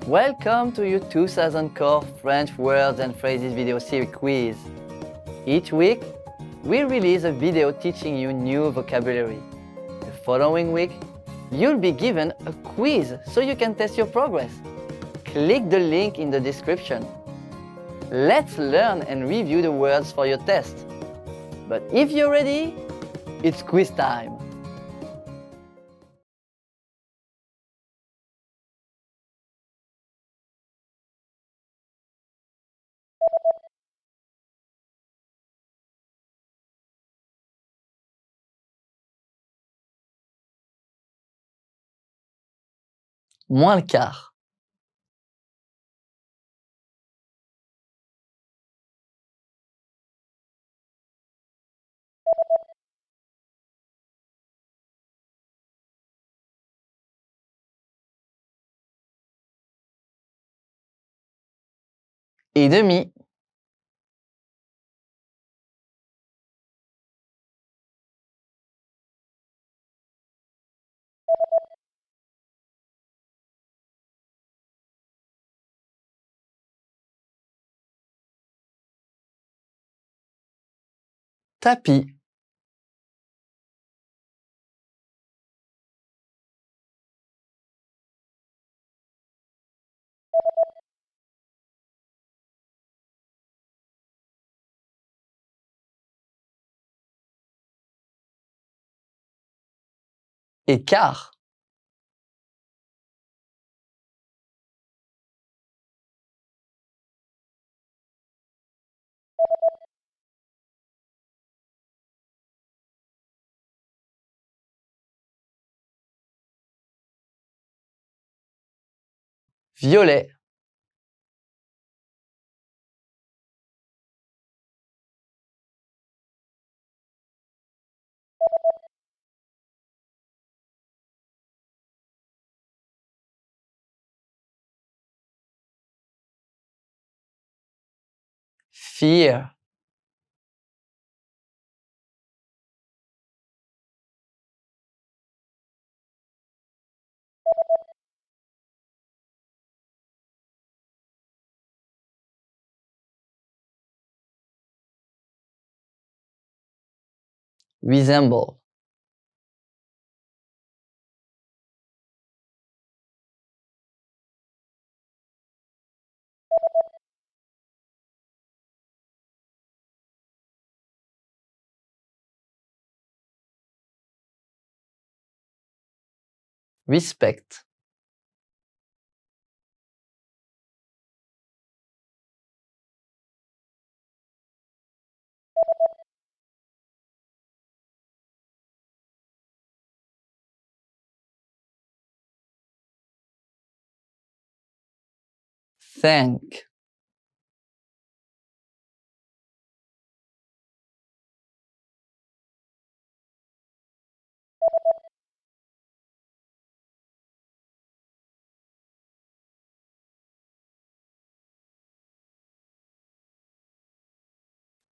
Welcome to your 2000 Core French Words and Phrases video series quiz. Each week, we release a video teaching you new vocabulary. The following week, you'll be given a quiz so you can test your progress. Click the link in the description. Let's learn and review the words for your test. But if you're ready, it's quiz time. Moins le quart. Et demi. Tapis. Et quart. Violet. Fear. Resemble. Respect. Thank.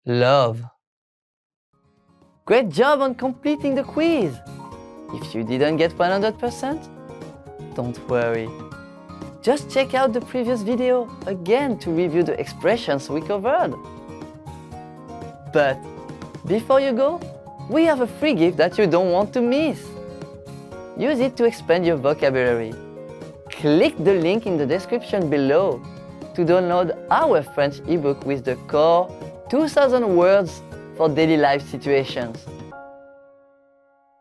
Love. Great job on completing the quiz! If you didn't get 100%, don't worry. Just check out the previous video again to review the expressions we covered. But before you go, we have a free gift that you don't want to miss. Use it to expand your vocabulary. Click the link in the description below to download our French ebook with the core 2000 words for daily life situations.